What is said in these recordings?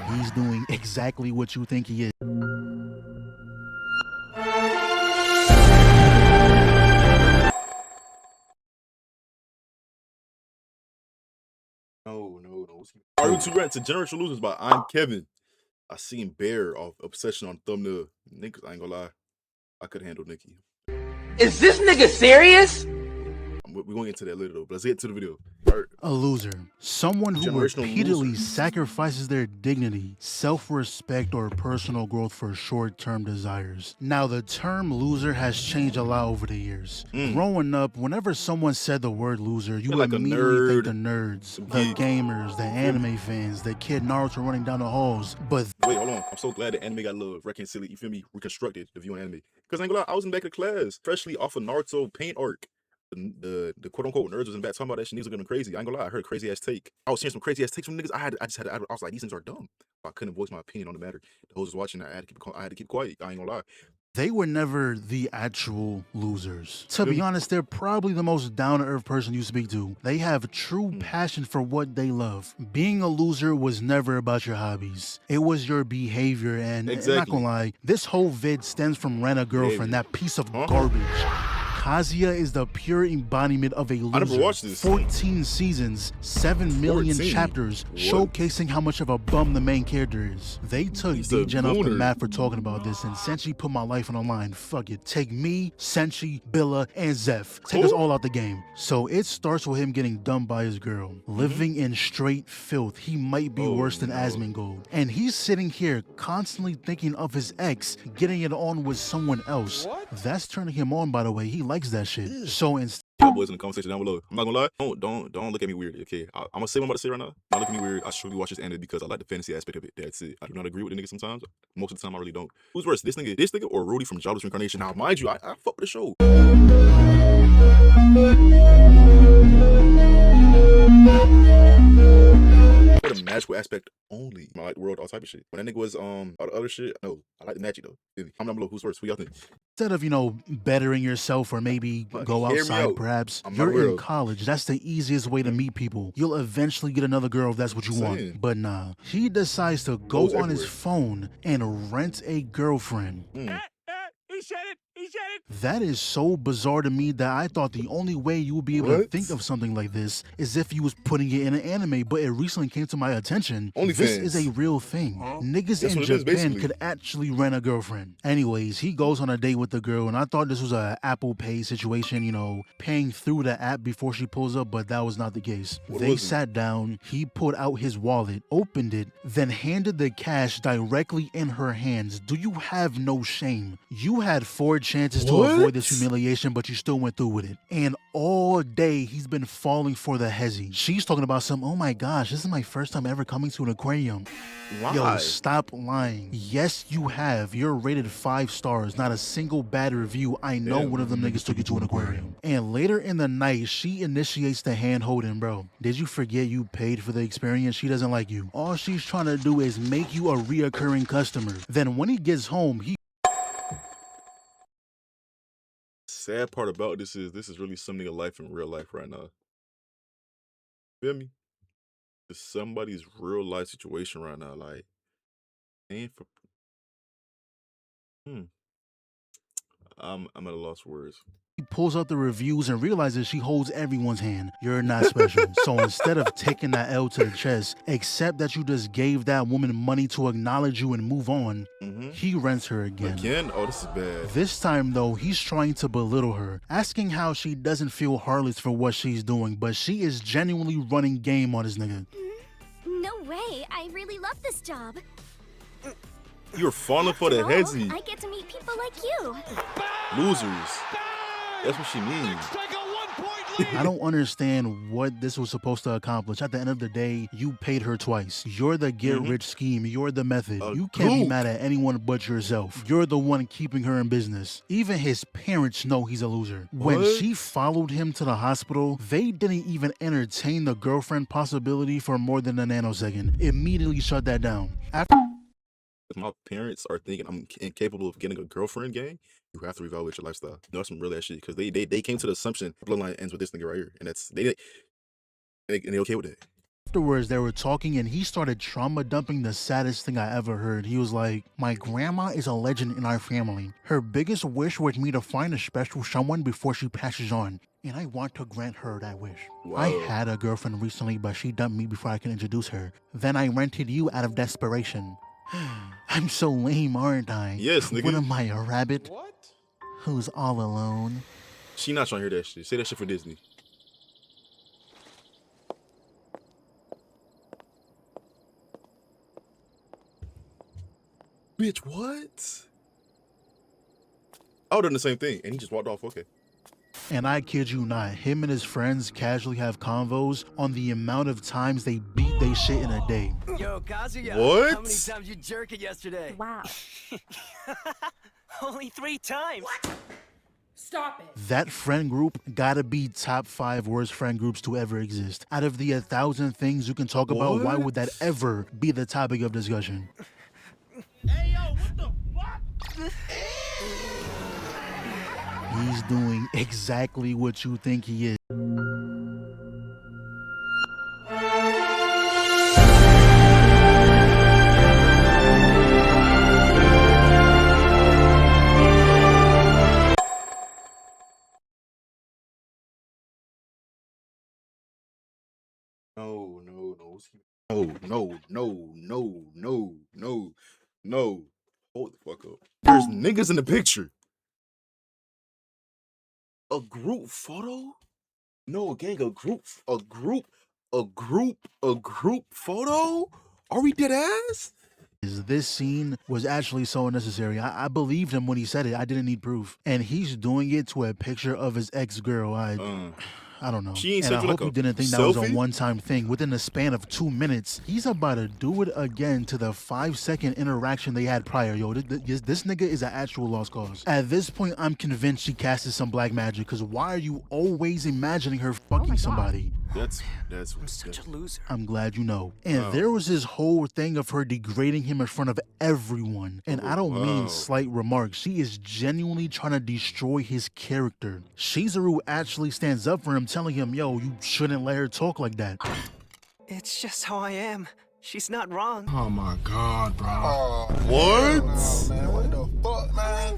He's doing exactly what you think he is. No. Our YouTube rant to Generation Losers by I'm Kevin. I seen Bear off Obsession on thumbnail. Niggas, I ain't gonna lie. I could handle Nikki. Is this nigga serious? We're going to get to that later though, but let's get to the video. A loser. Someone who Generational repeatedly loser. sacrifices their dignity, self-respect, or personal growth for short-term desires. Now, the term loser has changed a lot over the years. Growing up, whenever someone said the word loser, you would like a immediately think nerd, the nerds, some the geek. gamers, the anime fans, the kid Naruto running down the halls. But wait, hold on. I'm so glad the anime got a little reconciliated, you feel me, reconstructed the view on anime. Because I ain't gonna lie, I was in back of the class, freshly off of Naruto paint arc. The quote unquote nerds was in back talking about that shit. Niggas are going crazy. I ain't gonna lie, I heard a crazy ass take. I was hearing some crazy ass takes from niggas. I was like, these niggas are dumb. I couldn't voice my opinion on the matter. The host was watching. I had to keep quiet. I ain't gonna lie. they were never the actual losers. To be honest, they're probably the most down-to-earth person you speak to. They have true passion for what they love. Being a loser was never about your hobbies. It was your behavior, and not gonna lie, this whole vid stems from Rent a Girlfriend, that piece of garbage. Kazuya is the pure embodiment of a loser. I never watched this. 14 seasons, 7 million chapters, showcasing how much of a bum the main character is. They took D-Gen off the map for talking about this, and Senshi put my life on the line. Fuck it. Take me, Senshi, Billa, and Zeph. Take us all out the game. So it starts with him getting dumped by his girl. Living in straight filth. He might be worse than Asmongold. And he's sitting here constantly thinking of his ex getting it on with someone else. That's turning him on, by the way. He likes that shit. So instead, boys in the comment section down below. I'm not gonna lie. Don't look at me weird. Okay, I'm gonna say what I'm about to say right now. Don't look at me weird. I strictly watch this anime because I like the fantasy aspect of it. That's it. I do not agree with the nigga sometimes. Most of the time, I really don't. Who's worse, this nigga, or Rudy from Jobless Reincarnation? Now, mind you, I fuck with the show. For the magical aspect only. I like the world, all type of shit. When that nigga was all the other shit, no, I like the magic though. Comment down below who's worse. Who y'all think? instead of, bettering yourself or maybe go outside, perhaps you're in college. That's the easiest way to meet people. You'll eventually get another girl if that's what you want. But nah, he decides to go on his phone and rent a girlfriend. He said it. That is so bizarre to me that I thought the only way you would be able to think of something like this is if you was putting it in an anime, but it recently came to my attention. This is a real thing. Niggas in Japan could actually rent a girlfriend. Anyways, he goes on a date with the girl, and I thought this was a Apple Pay situation, paying through the app before she pulls up, but that was not the case. They sat down, he pulled out his wallet, opened it, then handed the cash directly in her hands. Do you have no shame? You had 4 chances to avoid this humiliation, but you still went through with it. And all day, he's been falling for the hezzy. She's talking about oh my gosh, this is my first time ever coming to an aquarium. Yo, stop lying. Yes, you have. You're rated 5 stars, not a single bad review. I know one of them niggas took you to an aquarium. And later in the night, she initiates the hand holding, bro. Did you forget you paid for the experience? She doesn't like you. All she's trying to do is make you a reoccurring customer. Then when he gets home, he sad part about this is really some nigga life in real life right now. Feel me? It's somebody's real life situation right now. Like, ain't for I'm at a loss for words. He pulls out the reviews and realizes she holds everyone's hand. You're not special. So instead of taking that L to the chest, accept that you just gave that woman money to acknowledge you and move on. He rents her again. Again? Oh, this is bad. This time though, he's trying to belittle her, asking how she doesn't feel heartless for what she's doing, but she is genuinely running game on this nigga. No way, I really love this job. You're falling for the headsy. I get to meet people like you. Losers. That's what she means. I don't understand what this was supposed to accomplish. At the end of the day, you paid her twice. You're the get-rich scheme. You're the method. You can't be mad at anyone but yourself. You're the one keeping her in business. Even his parents know he's a loser. When she followed him to the hospital, they didn't even entertain the girlfriend possibility for more than a nanosecond. Immediately shut that down. If my parents are thinking I'm incapable of getting a girlfriend, gang, you have to reevaluate your lifestyle. That's some real ass shit, because they came to the assumption bloodline ends with this nigga right here, and they okay with that. Afterwards, they were talking and he started trauma dumping the saddest thing I ever heard. He was like, my grandma is a legend in our family. Her biggest wish was me to find a special someone before she passes on. And I want to grant her that wish. Whoa. I had a girlfriend recently, but she dumped me before I could introduce her. Then I rented you out of desperation. I'm so lame, aren't I? Yes, nigga. What am I, a rabbit? What? Who's all alone? She not trying to hear that shit. Say that shit for Disney. Bitch, what? I would've done the same thing, and he just walked off. Okay. And I kid you not, him and his friends casually have convos on the amount of times they beat they shit in a day. Yo, Kazuya. What? How many times you jerk it yesterday? Wow. Only 3 times. What? Stop it. That friend group gotta be top 5 worst friend groups to ever exist. Out of the 1,000 things you can talk about, why would that ever be the topic of discussion? Hey, yo, what the fuck? He's doing exactly what you think he is. No, no, no. No, no, no, no, no, no, no. Hold the fuck up. There's niggas in the picture. A group photo? No, gang, a group photo? Are we dead ass? This scene was actually so unnecessary. I believed him when he said it. I didn't need proof. And he's doing it to a picture of his ex-girl. I don't know. She ain't and I sent you hope like you a didn't think that was a selfie? one-time thing. Within the span of 2 minutes, he's about to do it again to the 5-second interaction they had prior. Yo, this nigga is an actual lost cause. At this point, I'm convinced she casted some black magic, because why are you always imagining her fucking somebody? That's I'm such a loser. I'm glad you know. And there was this whole thing of her degrading him in front of everyone. And I don't mean slight remarks. She is genuinely trying to destroy his character. Shizuru actually stands up for him, telling him, yo, you shouldn't let her talk like that. It's just how I am. She's not wrong. Oh my god, bro. what? Man, what the fuck, man?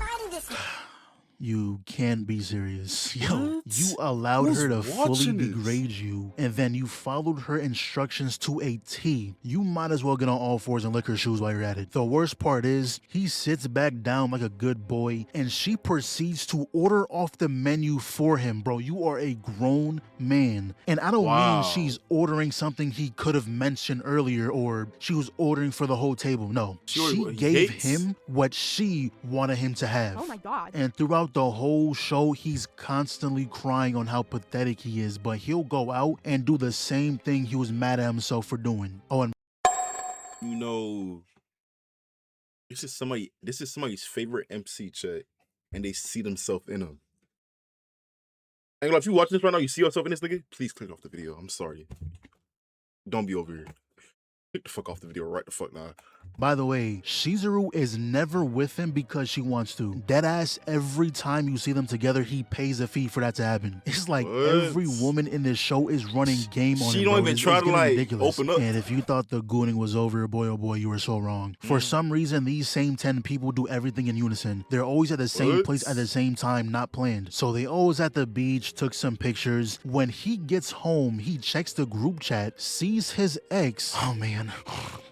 You can't be serious. Yo, What? you allowed Who's her to fully watching this? degrade you, and then you followed her instructions to a T. You might as well get on all fours and lick her shoes while you're at it. The worst part is, he sits back down like a good boy, and she proceeds to order off the menu for him. Bro, you are a grown man. And I don't Wow. mean she's ordering something he could have mentioned earlier, or she was ordering for the whole table. No, She ordered she what he gave hates? him what she wanted him to have. Oh my god. And throughout the whole show, he's constantly crying on how pathetic he is, but he'll go out and do the same thing he was mad at himself for doing. Oh, and You know, this is somebody's favorite MC chat, and they see themselves in him. And if you watching this right now, you see yourself in this nigga, please click off the video. I'm sorry. Don't be over here. Click the fuck off the video right the fuck now. by the way, Shizuru is never with him because she wants to. Deadass, every time you see them together, he pays a fee for that to happen. It's like What? every woman in this show is running game on She him, don't bro. even It's try to, getting like, ridiculous. open up. And if you thought the gooning was over, boy, oh boy, you were so wrong. For some reason, these same 10 people do everything in unison. They're always at the same What? place at the same time, not planned. So they always at the beach, took some pictures. When he gets home, he checks the group chat, sees his ex. Oh man,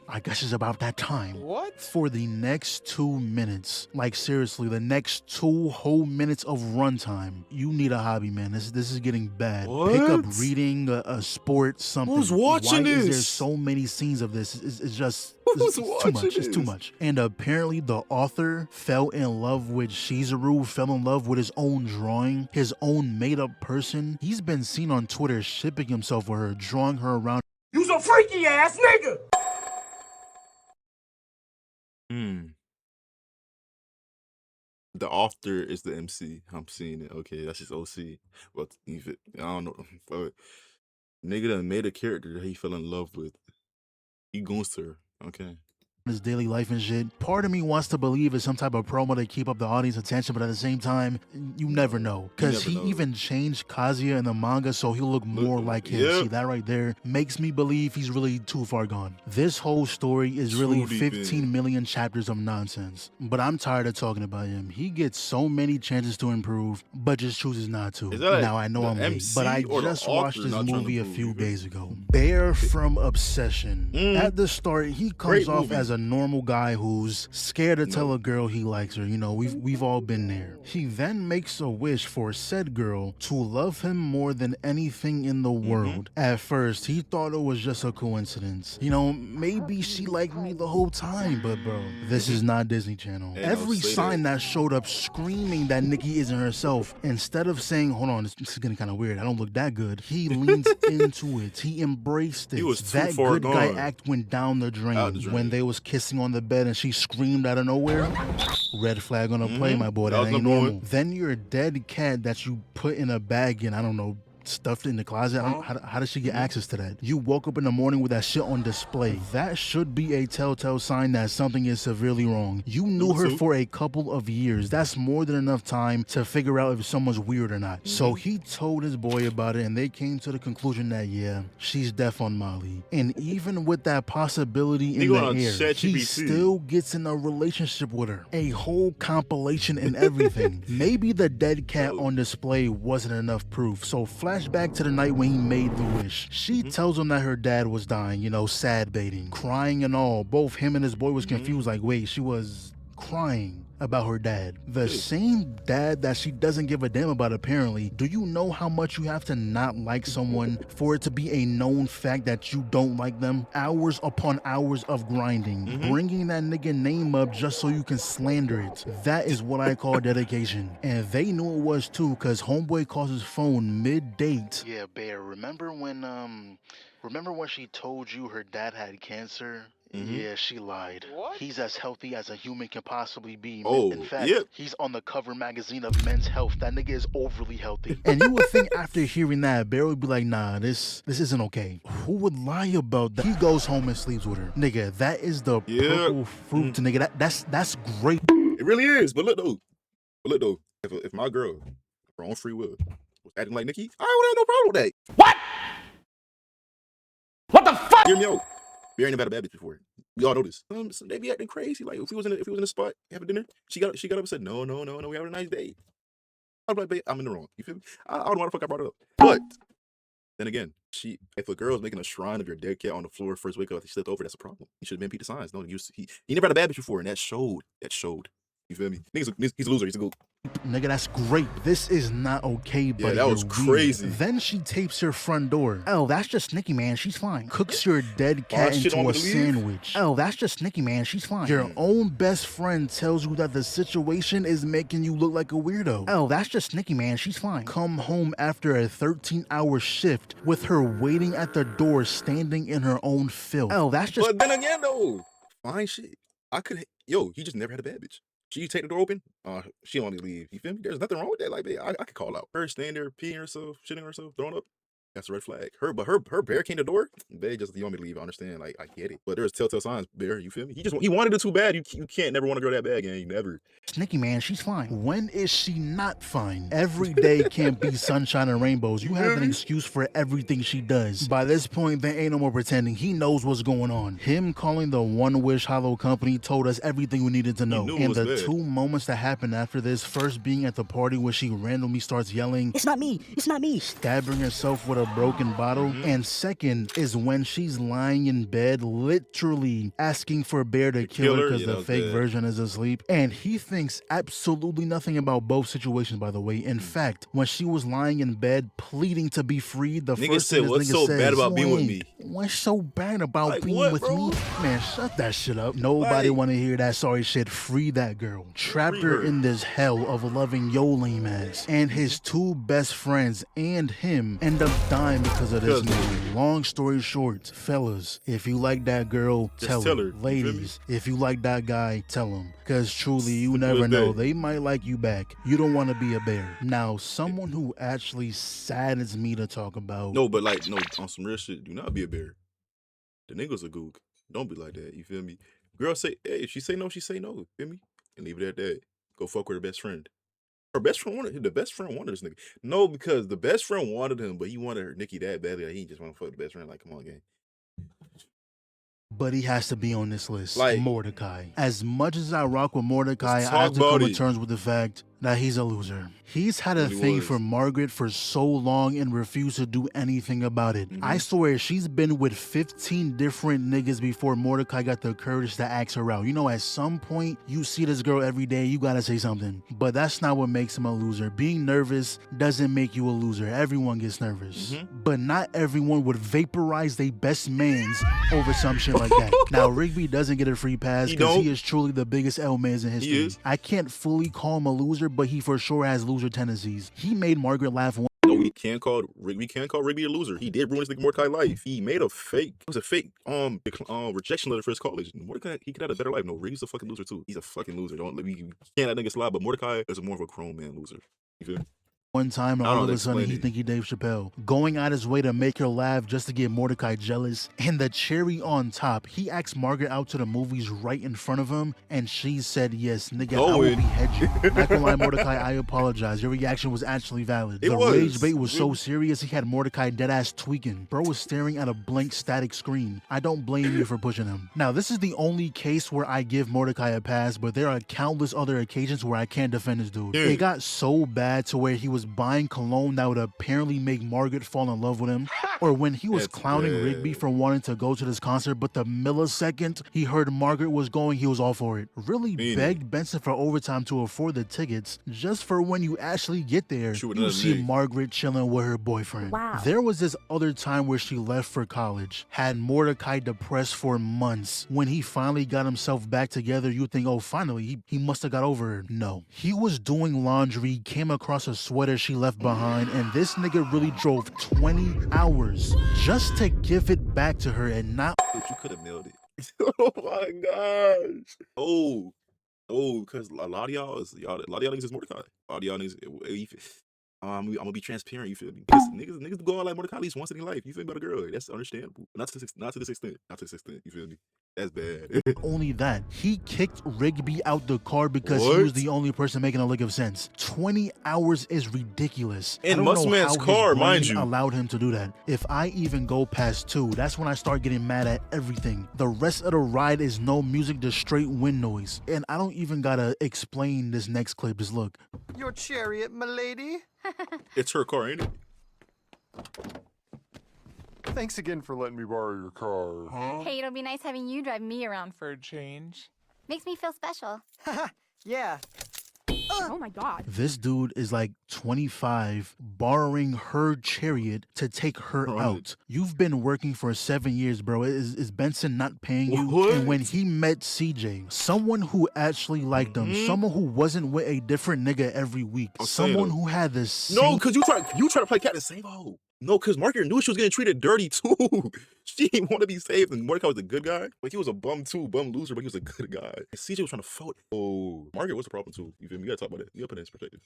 I guess it's about that time. What? For the next 2 minutes, like seriously, the next 2 whole minutes of runtime, you need a hobby, man. This is getting bad. Pick up What? reading, a sport, something. Who's watching Why is there this? so many scenes of this? It's just Who's it's too watching much. It's too this? much. And apparently, the author fell in love with Shizuru, fell in love with his own drawing, his own made-up person. He's been seen on Twitter shipping himself with her, drawing her around. You's a freaky ass nigga! The author is the MC. I'm seeing it. Okay, that's his OC. Well, I don't know. But nigga done made a character that he fell in love with. He goons to her. Okay. his daily life and shit. Part of me wants to believe it's some type of promo to keep up the audience attention, but at the same time, you never know. Because he even changed Kazuya in the manga so he'll look more like him. Yep. See, that right there makes me believe he's really too far gone. This whole story is really 15 million chapters of nonsense. But I'm tired of talking about him. He gets so many chances to improve, but just chooses not to. Now, I know I'm late, but I just watched this movie a few days ago. Bear from Obsession. At the start, he comes off as a normal guy who's scared to tell a girl he likes her. You know, we've all been there. He then makes a wish for said girl to love him more than anything in the world. At first, he thought it was just a coincidence. You know, maybe she liked me the whole time, but bro, this is not Disney Channel. Every sign that showed up screaming that Nikki isn't herself, instead of saying, hold on, this is getting kind of weird, I don't look that good, he leans into it. He embraced it. He was that good guy act went down the drain when they was kissing on the bed and she screamed out of nowhere. Red flag on the play, my boy. That ain't normal. Then your dead cat that you put in a bag and I don't know, stuffed in the closet. How does she get access to that? You woke up in the morning with that shit on display. That should be a telltale sign that something is severely wrong. You knew her for a couple of years. That's more than enough time to figure out if someone's weird or not. So he told his boy about it and they came to the conclusion that yeah, she's deaf on Molly. And even with that possibility in the air, he still gets in a relationship with her. A whole compilation and everything. Maybe the dead cat on display wasn't enough proof. So flashback to the night when he made the wish. She tells him that her dad was dying, you know, sad baiting, crying and all. Both him and his boy was confused, like, wait, she was crying about her dad. The same dad that she doesn't give a damn about, apparently. Do you know how much you have to not like someone for it to be a known fact that you don't like them? Hours upon hours of grinding, bringing that nigga name up just so you can slander it. That is what I call dedication. And they knew it was too, because homeboy calls his phone mid-date. Yeah, Bear, remember when she told you her dad had cancer? Yeah, she lied. What? He's as healthy as a human can possibly be. In fact, he's on the cover magazine of Men's Health. That nigga is overly healthy. And you would think after hearing that, Bear would be like, nah, this isn't okay. Who would lie about that? He goes home and sleeps with her. Nigga, that is the purple fruit. Nigga, that's great. It really is. But look though, if my girl, her own free will, was acting like Nikki, I would have no problem with that. What? What the fuck? Hear me out. Bear ain't about a bad bitch before. We all know this. So they be acting crazy. Like if we was in a spot having dinner, she got up and said, no, we having a nice day. I'm like, babe, I'm in the wrong. You feel me? I don't know why the fuck I brought it up. But then again, if a girl's making a shrine of your dead cat on the floor first wake up, he slipped over, that's a problem. He should have been Peter Signs. No, he never had a bad bitch before, and that showed. You feel me? He's a loser. He's a goat. Nigga, that's great. This is not okay, buddy. Yeah, that was crazy. Then she tapes your front door. Oh, that's just Nikki, man. She's fine. Cooks your dead cat into a sandwich. Oh, that's just Nikki, man. She's fine. Your own best friend tells you that the situation is making you look like a weirdo. Oh, that's just Nikki, man. She's fine. Come home after a 13-hour shift with her waiting at the door, standing in her own filth. Oh, that's just... But then again, though, fine shit. He just never had a bad bitch. She take the door open, she don't want me to leave. You feel me? There's nothing wrong with that. Like, I could call out. Her standing there, peeing herself, shitting herself, throwing up. That's a red flag. Her bear came to the door. They just, you want me to leave. I understand. Like, I get it. But there's telltale signs, Bear. You feel me? He wanted it too bad. You can't never want to girl that bad, gang. Never. Nikki, man, she's fine. When is she not fine? Every day can't be sunshine and rainbows. You have an excuse for everything she does. By this point, there ain't no more pretending. He knows what's going on. Him calling the One Wish Hollow Company told us everything we needed to know. And the two moments that happened after this, first being at the party where she randomly starts yelling, "It's not me, it's not me," stabbing herself with a broken bottle. And second is when she's lying in bed, literally asking for Bear to kill her because the fake version is asleep. And he thinks absolutely nothing about both situations, by the way. In fact, when she was lying in bed pleading to be freed, the first thing this nigga says, bad about being with me? What's so bad about being with me? Man, shut that shit up. Nobody want to hear that sorry shit. Free that girl. Trapped her in this hell of loving yo lame ass. And his two best friends and him end up dying because of this movie. Long story short, fellas, if you like that girl, tell her. Ladies, if you like that guy, tell him. Because truly, you never know. They might like you back. You don't want to be a bear. Now, someone who actually saddens me to talk about. No, but like, no, on some real shit, do not be a bear. The nigga's a gook. Don't be like that. You feel me? Girl say, hey, if she say no, she say no. Feel me? And leave it at that. Go fuck with her best friend. Her best friend wanted the best friend wanted this nigga. No, because the best friend wanted him, but he wanted her Nikki that badly. Like, he just want to fuck the best friend. Like, come on, gang. But he has to be on this list. Like, Mordecai. As much as I rock with Mordecai, I have to come to terms with the fact that he's a loser. He's had a thing for Margaret for so long and refused to do anything about it. I swear she's been with 15 different niggas before Mordecai got the courage to ask her out. You know, at some point, you see this girl every day, you gotta say something. But that's not what makes him a loser. Being nervous doesn't make you a loser. Everyone gets nervous. But not everyone would vaporize their best mans over some shit like that. Now, Rigby doesn't get a free pass because he is truly the biggest L-mans in history. I can't fully call him a loser, but he for sure has loser tendencies. He made Margaret laugh once. No, we can't call Rigby a loser. He did ruin his nigga Mordecai life. He made a fake. It was a fake rejection letter for his college. Mordecai, he could have a better life. No, Rigby's a fucking loser too. He's a fucking loser. We can't let niggas slide. But Mordecai is more of a grown man loser. You feel me? One time and all of a sudden he think he Dave Chappelle, going out his way to make her laugh just to get Mordecai jealous. And the cherry on top, he asked Margaret out to the movies right in front of him, and she said yes. Nigga, I will behead you. Not gonna lie, Mordecai, I apologize. Your reaction was actually valid. The rage bait was so serious he had Mordecai deadass tweaking. Bro was staring at a blank static screen. I don't blame you for pushing him. Now, this is the only case where I give Mordecai a pass, but there are countless other occasions where I can't defend this dude. It got so bad to where he was buying cologne that would apparently make Margaret fall in love with him, or when he was clowning Rigby for wanting to go to this concert, but the millisecond he heard Margaret was going, he was all for it. Really begged Benson for overtime to afford the tickets, just for when you actually get there, you see Margaret chilling with her boyfriend. There was this other time where she left for college, had Mordecai depressed for months. When he finally got himself back together, you think, oh, finally, he must have got over her. No. He was doing laundry, came across a sweater she left behind, and this nigga really drove 20 hours just to give it back to her and not. You could have nailed it. Oh my gosh. Oh, because a lot of y'all niggas is Mordecai. A lot of y'all niggas, I'm gonna be transparent, you feel me? Because niggas go out like Mordecai at least once in their life. You feel me about a girl? That's understandable. Not to this extent. You feel me? That's bad. Only that, he kicked Rigby out the car because he was the only person making a lick of sense. 20 hours is ridiculous. In Muscleman's car, mind you. Allowed him to do that. If I even go past 2, that's when I start getting mad at everything. The rest of the ride is no music, just straight wind noise. And I don't even gotta explain this next clip. Just look. Your chariot, milady? It's her car, ain't it? Thanks again for letting me borrow your car. Hey, it'll be nice having you drive me around For a change. Makes me feel special. Yeah. Oh my god. This dude is like 25, borrowing her chariot to take her out. You've been working for 7 years, bro. Is Benson not paying you? And when he met CJ, someone who actually liked him, someone who wasn't with a different nigga every week, someone who had the same... No, because you try to play cat the same hole. No, because Margaret knew she was getting treated dirty too. She didn't want to be saved, and Mordecai was a good guy. But he was a bum too, bum loser, but he was a good guy. And CJ was trying to fault. Oh, Margaret was a problem too. You feel me? You gotta talk about it. You gotta put it in perspective.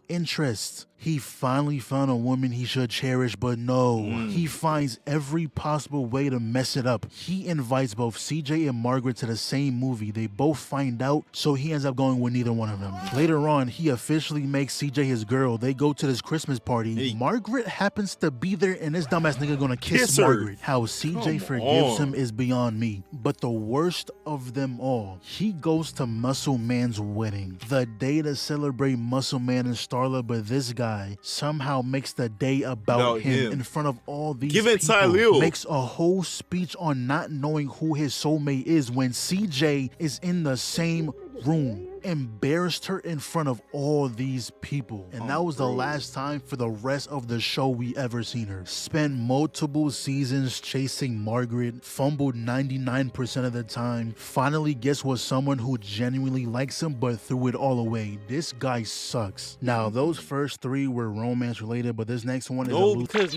Interests. He finally found a woman he should cherish, but no. He finds every possible way to mess it up. He invites both CJ and Margaret to the same movie. They both find out, so he ends up going with neither one of them. Later on, he officially makes CJ his girl. They go to this Christmas party. Margaret happens to be there, and this dumbass nigga gonna kiss Margaret. How CJ forgives him is beyond me. But the worst of them all, he goes to Muscle Man's wedding. The day to celebrate Muscle Man and Starla, but this guy somehow makes the day about him in front of all these people. Makes a whole speech on not knowing who his soulmate is when CJ is in the same room. Embarrassed her in front of all these people. And that was the last time for the rest of the show we ever seen her. Spent multiple seasons chasing Margaret, fumbled 99% of the time, finally gets with someone who genuinely likes him but threw it all away. This guy sucks. Now, those first 3 were romance related, but this next one is because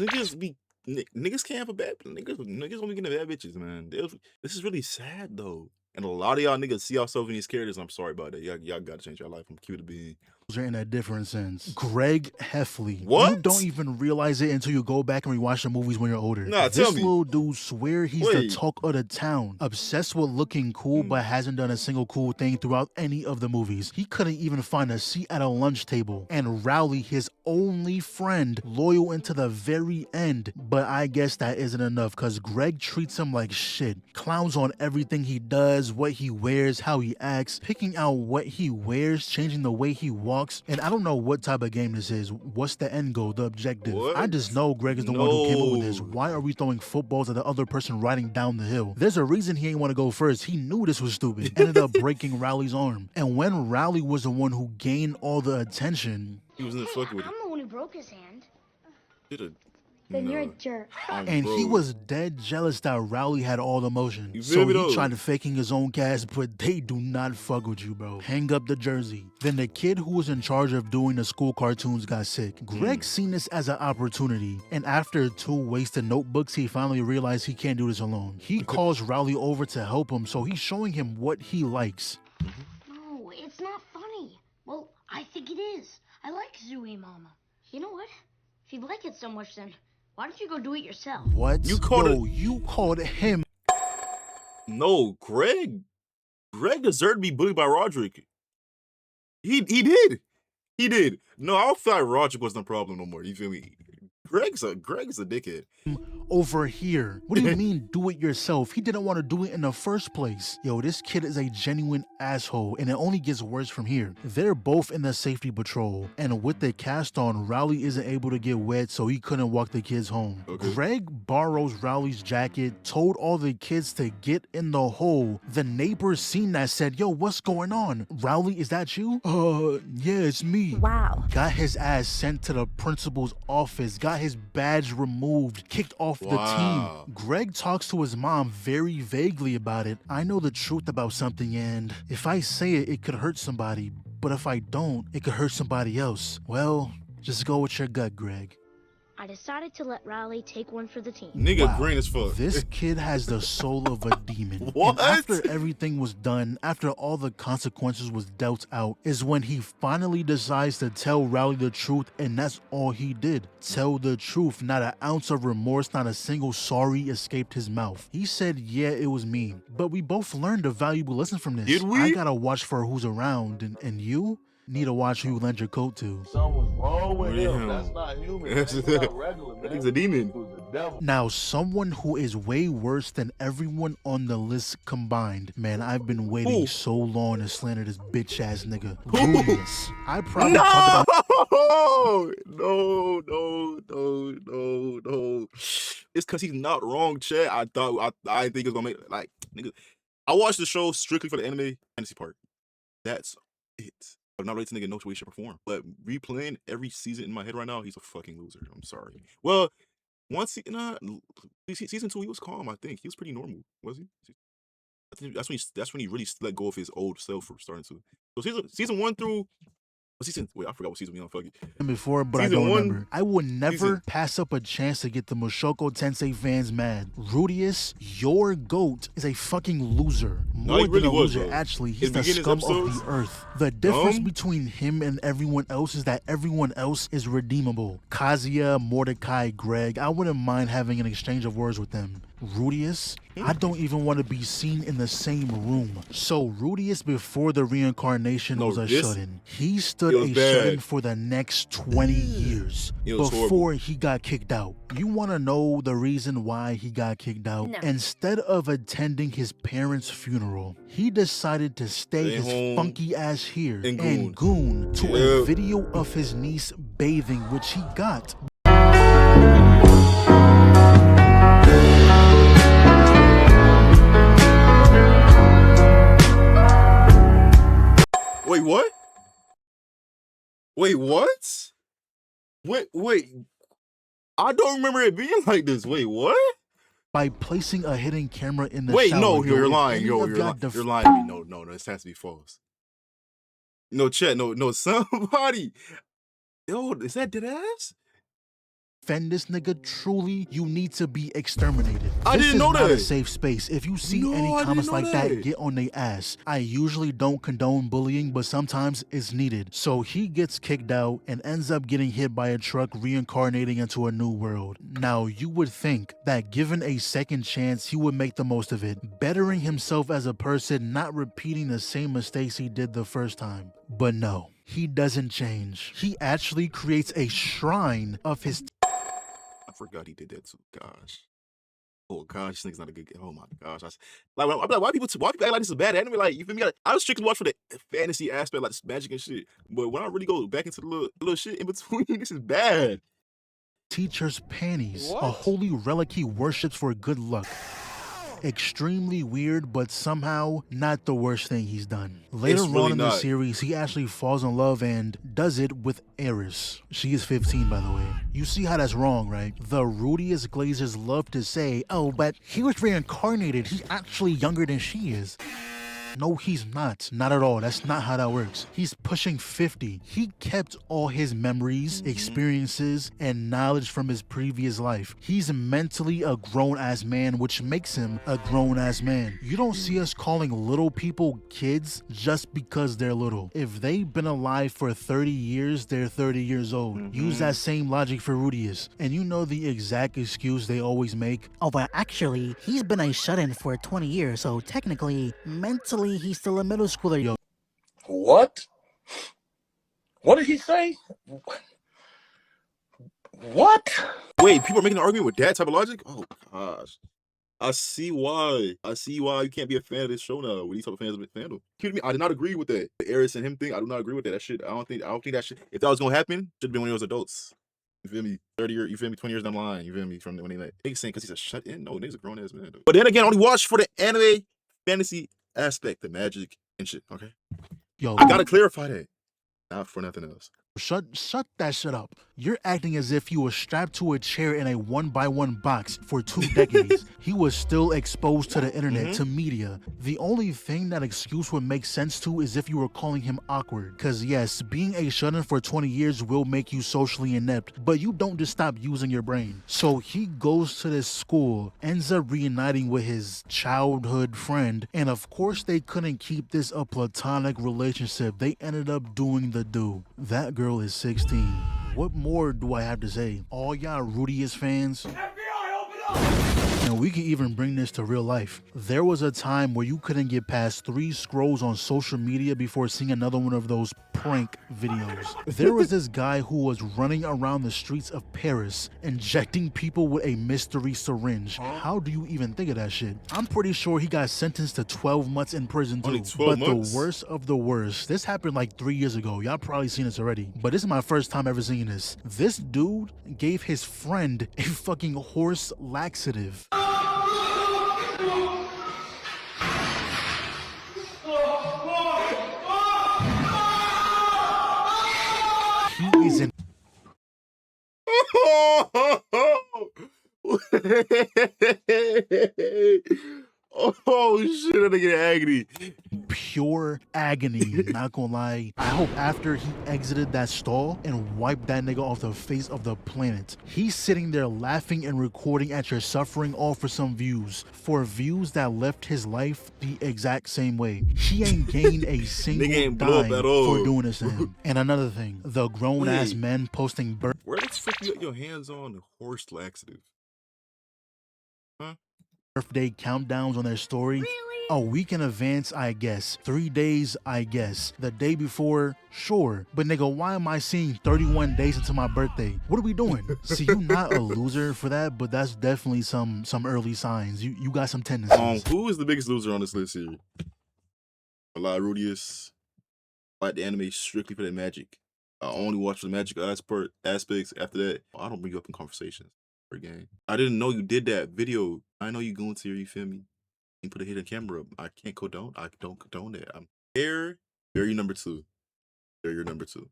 niggas can't have a bad niggas only getting bad bitches, man. This is really sad though. And a lot of y'all niggas see yourself in these characters. I'm sorry about that. Y'all gotta change your life. I'm cute to be. in a different sense. Greg Heffley. What? You don't even realize it until you go back and rewatch the movies when you're older. Nah, this tell me. little dude swear he's the talk of the town. Obsessed with looking cool, but hasn't done a single cool thing throughout any of the movies. He couldn't even find a seat at a lunch table. And Rowley, his only friend, loyal into the very end. But I guess that isn't enough, because Greg treats him like shit. Clowns on everything he does, what he wears, how he acts, picking out what he wears, changing the way he walks. And I don't know what type of game this is. What's the end goal, the objective? What? I just know Greg is the one who came up with this. Why are we throwing footballs at the other person riding down the hill? There's a reason he ain't want to go first. He knew this was stupid. Ended up breaking Rowley's arm. And when Rowley was the one who gained all the attention, he was in the fucking with it. I'm the one who broke his hand. Then you're a jerk. And he was dead jealous that Rowley had all the motion. You So feel me, though? he tried faking his own cast, but they do not fuck with you, bro. Hang up the jersey. Then the kid who was in charge of doing the school cartoons got sick. Greg seen this as an opportunity, and after 2 wasted notebooks, he finally realized he can't do this alone. He calls Rowley over to help him, so he's showing him what he likes. No, it's not funny. Well, I think it is. I like Zooey Mama. You know what? If you like it so much, then why don't you go do it yourself? What? You called you called him. No, Greg deserved to be bullied by Roderick. He did. No, I don't feel like Roderick wasn't the problem no more. You feel me? Greg's a dickhead. Over here. What do you mean do it yourself? He didn't want to do it in the first place. Yo, this kid is a genuine asshole, and it only gets worse from here. They're both in the safety patrol, and with the cast on, Rowley isn't able to get wet, so he couldn't walk the kids home. Okay. Greg borrows Rowley's jacket, told all the kids to get in the hole. The neighbors seen that, said, yo, what's going on? Rowley, is that you? Yeah, it's me. Wow. Got his ass sent to the principal's office, got his badge removed, kicked off the team. Greg talks to his mom very vaguely about it. I know the truth about something, and if I say it, it could hurt somebody, but if I don't, it could hurt somebody else. Well, just go with your gut, Greg. I decided to let Rowley take one for the team. Nigga green as fuck. This kid has the soul of a demon. What? And after everything was done, after all the consequences was dealt out, is when he finally decides to tell Rowley the truth, and that's all he did. Tell the truth. Not an ounce of remorse, not a single sorry escaped his mouth. He said, yeah, it was me. But we both learned a valuable lesson from this. Did we? I gotta watch for who's around, and you need to watch who you lend your coat to. Something's wrong with Damn. him. That's not human. That's That's not regular, man. That nigga's a demon. He was the devil. Now, someone who is way worse than everyone on the list combined. Man, I've been waiting so long to slander this bitch ass nigga. Rudius. I probably talked about No. It's because he's not wrong, Chad. I think it's gonna make like nigga. I watched the show strictly for the anime fantasy part. That's it. I'm not ready to nigga no way, shape, or form. But replaying every season in my head right now, he's a fucking loser. I'm sorry. Well, season 2, he was calm. I think he was pretty normal. Was he? I think that's when he really let go of his old self for starting to. So season 1 through. Wait, I forgot what season we on. Fuck it. before, but Season I don't 1, remember. I would never pass up a chance to get the Mushoku Tensei fans mad. Rudius, your goat, is a fucking loser. No, More he really than a was, loser, though. actually. In He's the the beginning scum episodes, of the earth. The difference dumb. between him and everyone else is that everyone else is redeemable. Kazuya, Mordecai, Greg, I wouldn't mind having an exchange of words with them. Rudius, I don't even want to be seen in the same room. So Rudius, before the reincarnation, was a shut-in. He stood a shut-in for the next 20 years before he got kicked out. You want to know the reason why he got kicked out? No. Instead of attending his parents' funeral, he decided to stay his funky ass here and goon to a video of his niece bathing, which he got. Wait, what? Wait, what? Wait. I don't remember it being like this. Wait, what? By placing a hidden camera in the Wait, shower. no, Yo, you're if lying. any Yo, of you're y'all lying. You're lying to me. No, this has to be false. No, chat, no, somebody. Yo, is that dead ass? defend this nigga, truly, you need to be exterminated. I didn't know This is not that. a safe space. If you see No, any I comments didn't like know that, that. get on their ass. I usually don't condone bullying, but sometimes it's needed. So he gets kicked out and ends up getting hit by a truck, reincarnating into a new world. Now, you would think that given a second chance, he would make the most of it, bettering himself as a person, not repeating the same mistakes he did the first time. But no, he doesn't change. He actually creates a shrine of his I forgot he did that too. Gosh. Oh gosh, this nigga's not a good guy. Oh my gosh. I'm like, why people act like this is a bad anime? Like, you feel me? Like, I was strictly watching for the fantasy aspect, like this magic and shit. But when I really go back into the little shit in between, this is bad. teacher's panties, What? a holy relic he worships for good luck. Extremely weird, but somehow not the worst thing he's done. Later really on in the not. series, he actually falls in love and does it with Eris. She is 15, by the way. You see how that's wrong, right? The Rudiest Glazers love to say, oh, but he was reincarnated. He's actually younger than she is. No, he's not. Not at all. That's not how that works. He's pushing 50. He kept all his memories, experiences, and knowledge from his previous life. He's mentally a grown-ass man, which makes him a grown-ass man. You don't see us calling little people kids just because they're little. If they've been alive for 30 years, they're 30 years old. Use that same logic for Rudius. And you know the exact excuse they always make? Oh, but actually, he's been a shut-in for 20 years, so technically, mentally, he's still a middle schooler. Yo, What? What did he say? What? Wait, people are making an argument with that type of logic? Oh gosh. I see why. I see why you can't be a fan of this show now. With these type of fans of fandom. Excuse me, I did not agree with that. The Eris and him thing, I do not agree with that. That shit, I don't think that shit. If that was gonna happen, should have been when he was adults. You feel me? 30 years, you feel me? 20 years down the line, you feel me? From when they like, niggas saying because he's a shut in. No, niggas a grown ass man. Though. But then again, I only watch for the anime fantasy aspect, the magic and shit. Okay, yo, I gotta clarify that. Not for nothing else. Shut that shit up. You're acting as if you were strapped to a chair in a 1x1 box for 2 decades. He was still exposed to the internet, to media. The only thing that excuse would make sense to is if you were calling him awkward. Cause yes, being a shut-in for 20 years will make you socially inept, but you don't just stop using your brain. So he goes to this school, ends up reuniting with his childhood friend, and of course they couldn't keep this a platonic relationship. They ended up doing the do. That girl is 16. What more do I have to say? All y'all Rudius fans, and we can even bring this to real life. There was a time where you couldn't get past 3 scrolls on social media before seeing another one of those prank videos. There was this guy who was running around the streets of Paris, injecting people with a mystery syringe. How do you even think of that shit? I'm pretty sure he got sentenced to 12 months in prison too. Only 12 months? The worst of the worst, this happened like 3 years ago. Y'all probably seen this already, but this is my first time ever seeing this. This dude gave his friend a fucking horse laxative. He is in Oh shit, that nigga agony. pure agony, not gonna lie. I hope after he exited that stall and wiped that nigga off the face of the planet, he's sitting there laughing and recording at your suffering, all for some views. For views that left his life the exact same way. He ain't gained a single ain't blow up dime at all. for doing this to him. And another thing, the grown-ass Wait. men posting Where the fuck you got your hands on horse laxative? birthday countdowns on their story. A week in advance, I guess. 3 days, I guess. The day before, sure. But nigga, why am I seeing 31 days into my birthday? What are we doing? See, you not a loser for that, but that's definitely some early signs. You got some tendencies. Who is the biggest loser on this list here? A lot of Rudius. I like the anime strictly for the magic. I only watch the magic aspects. After that, I don't bring you up in conversations or game. I didn't know you did that video. I know you going to here, you feel me? You put a hidden camera up. I can't condone. I don't condone that. I'm there. Barrier number 2. Barrier number 2.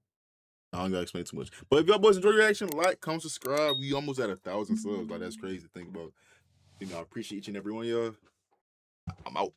I don't gotta explain too much. But if y'all boys enjoy the reaction, like, comment, subscribe. We almost at 1,000 subs. Like, that's crazy to think about. You know, I appreciate each and every one of y'all. I'm out.